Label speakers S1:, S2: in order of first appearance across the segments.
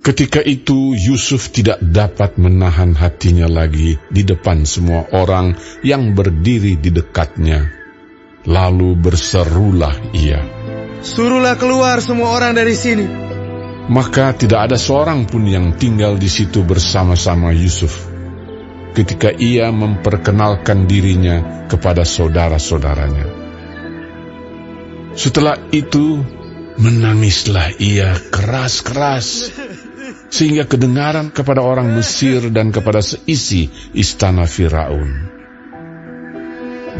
S1: Ketika itu Yusuf tidak dapat menahan hatinya lagi di depan semua orang yang berdiri di dekatnya. Lalu berserulah ia,
S2: "Suruhlah keluar semua orang dari sini."
S1: Maka tidak ada seorang pun yang tinggal di situ bersama-sama Yusuf ketika ia memperkenalkan dirinya kepada saudara-saudaranya. Setelah itu menangislah ia keras-keras, sehingga kedengaran kepada orang Mesir dan kepada seisi istana Firaun.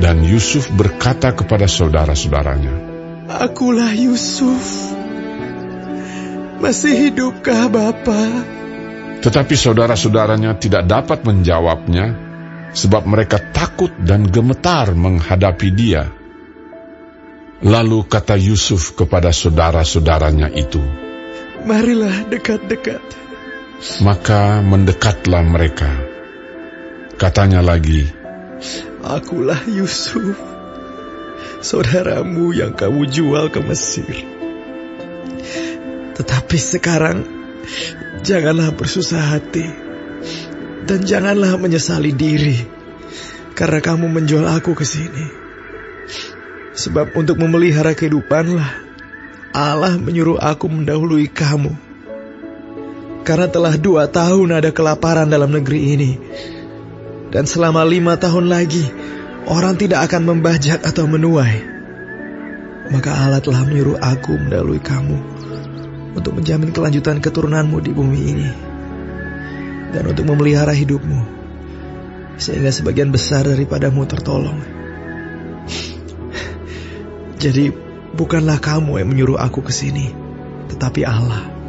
S1: Dan Yusuf berkata kepada saudara-saudaranya,
S2: "Akulah Yusuf. Masih hidupkah Bapa?"
S1: Tetapi saudara-saudaranya tidak dapat menjawabnya, sebab mereka takut dan gemetar menghadapi dia. Lalu kata Yusuf kepada saudara-saudaranya itu,
S2: "Marilah dekat-dekat."
S1: Maka mendekatlah mereka. Katanya lagi,
S2: "Akulah Yusuf, saudaramu yang kamu jual ke Mesir. Tetapi sekarang janganlah bersusah hati, dan janganlah menyesali diri, karena kamu menjual aku ke sini. Sebab untuk memelihara kehidupanlah Allah menyuruh aku mendahului kamu. Karena telah 2 tahun ada kelaparan dalam negeri ini, dan selama 5 tahun lagi orang tidak akan membajak atau menuai. Maka Allah telah menyuruh aku mendahului kamu untuk menjamin kelanjutan keturunanmu di bumi ini, dan untuk memelihara hidupmu, sehingga sebagian besar daripadamu tertolong. Jadi bukanlah kamu yang menyuruh aku ke sini, tetapi Allah.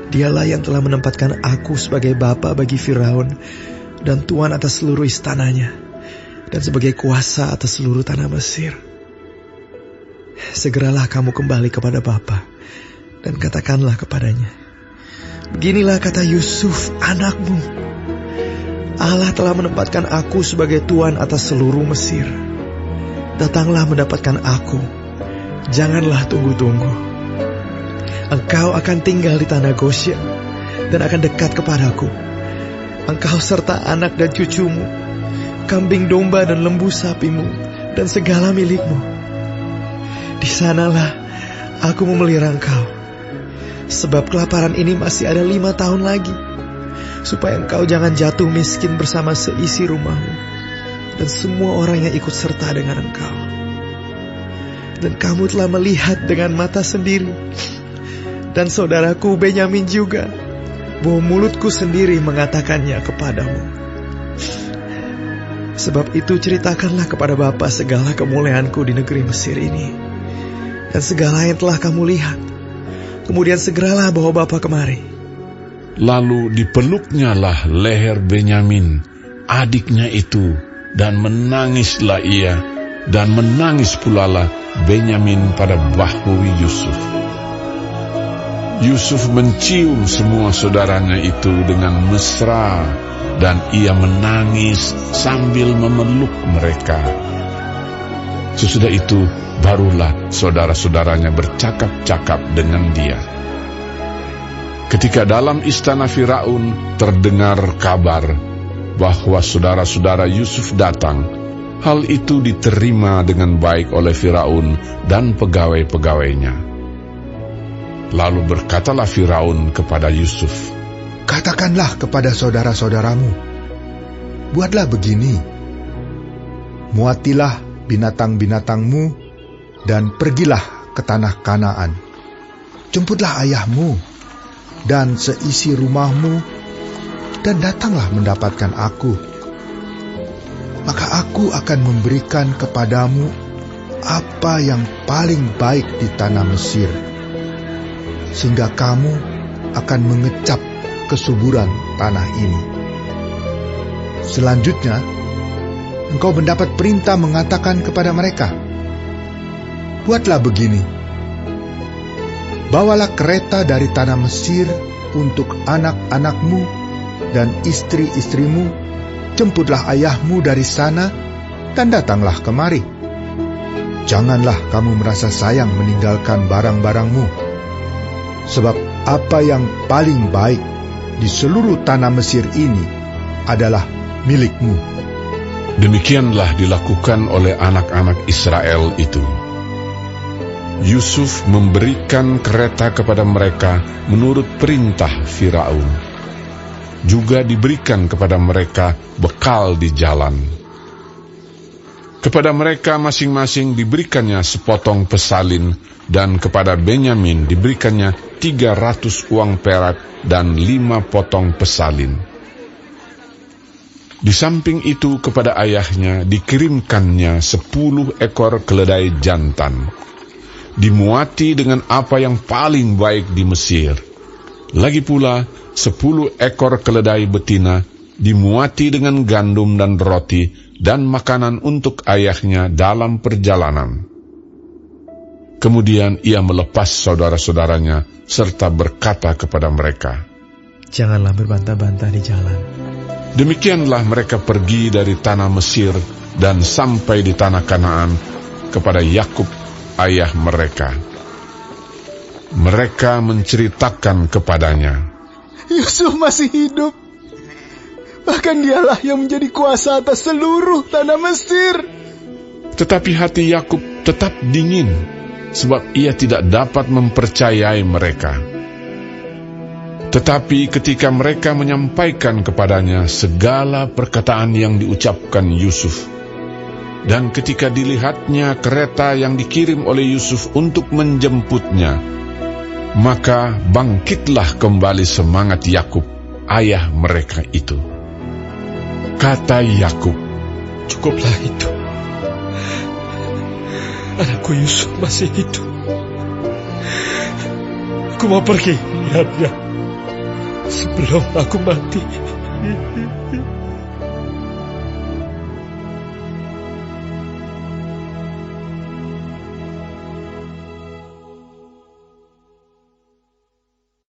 S2: Dialah yang telah menempatkan aku sebagai bapa bagi Firaun dan tuan atas seluruh istananya, dan sebagai kuasa atas seluruh tanah Mesir. Segeralah kamu kembali kepada Bapa dan katakanlah kepadanya, beginilah kata Yusuf anakmu, Allah telah menempatkan aku sebagai tuan atas seluruh Mesir. Datanglah mendapatkan aku, janganlah tunggu-tunggu. Engkau akan tinggal di tanah Goshen dan akan dekat kepadaku. Engkau serta anak dan cucumu, kambing domba dan lembu sapimu, dan segala milikmu. Di sanalah aku memelihara engkau, sebab kelaparan ini masih ada 5 tahun lagi, supaya engkau jangan jatuh miskin bersama seisi rumahmu dan semua orang yang ikut serta dengan engkau. Dan kamu telah melihat dengan mata sendiri, dan saudaraku Benyamin juga, bahwa mulutku sendiri mengatakannya kepadamu. Sebab itu ceritakanlah kepada Bapa segala kemuliaanku di negeri Mesir ini, dan segala yang telah kamu lihat. Kemudian segeralah bawa Bapa kemari."
S1: Lalu dipeluknyalah leher Benyamin, adiknya itu, dan menangislah ia, dan menangis pulalah Benyamin pada bahu Yusuf. Yusuf mencium semua saudaranya itu dengan mesra, dan ia menangis sambil memeluk mereka. Sesudah itu barulah saudara-saudaranya bercakap-cakap dengan dia. Ketika dalam istana Firaun terdengar kabar bahwa saudara-saudara Yusuf datang, hal itu diterima dengan baik oleh Firaun dan pegawai-pegawainya. Lalu berkatalah Firaun kepada Yusuf,
S3: "Katakanlah kepada saudara-saudaramu, buatlah begini, muatilah binatang-binatangmu dan pergilah ke tanah Kanaan. Jemputlah ayahmu dan seisi rumahmu, dan datanglah mendapatkan aku. Maka aku akan memberikan kepadamu apa yang paling baik di tanah Mesir, sehingga kamu akan mengecap kesuburan tanah ini. Selanjutnya, engkau mendapat perintah mengatakan kepada mereka, buatlah begini, bawalah kereta dari tanah Mesir untuk anak-anakmu dan istri-istrimu, jemputlah ayahmu dari sana, dan datanglah kemari. Janganlah kamu merasa sayang meninggalkan barang-barangmu, sebab apa yang paling baik di seluruh tanah Mesir ini adalah milikmu."
S1: Demikianlah dilakukan oleh anak-anak Israel itu. Yusuf memberikan kereta kepada mereka menurut perintah Firaun. Juga diberikan kepada mereka bekal di jalan. Kepada mereka masing-masing diberikannya sepotong pesalin, dan kepada Benyamin diberikannya 300 uang perak dan 5 potong pesalin. Di samping itu kepada ayahnya dikirimkannya 10 ekor keledai jantan, dimuati dengan apa yang paling baik di Mesir. Lagi pula 10 ekor keledai betina dimuati dengan gandum dan roti dan makanan untuk ayahnya dalam perjalanan. Kemudian ia melepas saudara-saudaranya serta berkata kepada mereka,
S2: "Janganlah berbantah-bantah di jalan."
S1: Demikianlah mereka pergi dari tanah Mesir dan sampai di tanah Kanaan kepada Yakub ayah mereka. Mereka menceritakan kepadanya,
S4: "Yusuf masih hidup. Bahkan dialah yang menjadi kuasa atas seluruh tanah Mesir."
S1: Tetapi hati Yakub tetap dingin, sebab ia tidak dapat mempercayai mereka. Tetapi ketika mereka menyampaikan kepadanya segala perkataan yang diucapkan Yusuf, dan ketika dilihatnya kereta yang dikirim oleh Yusuf untuk menjemputnya, maka bangkitlah kembali semangat Yakub, ayah mereka itu. Kata Yakub,
S2: "Cukuplah itu. Anakku Yusuf masih hidup. Aku mau pergi lihatnya sebelum aku mati."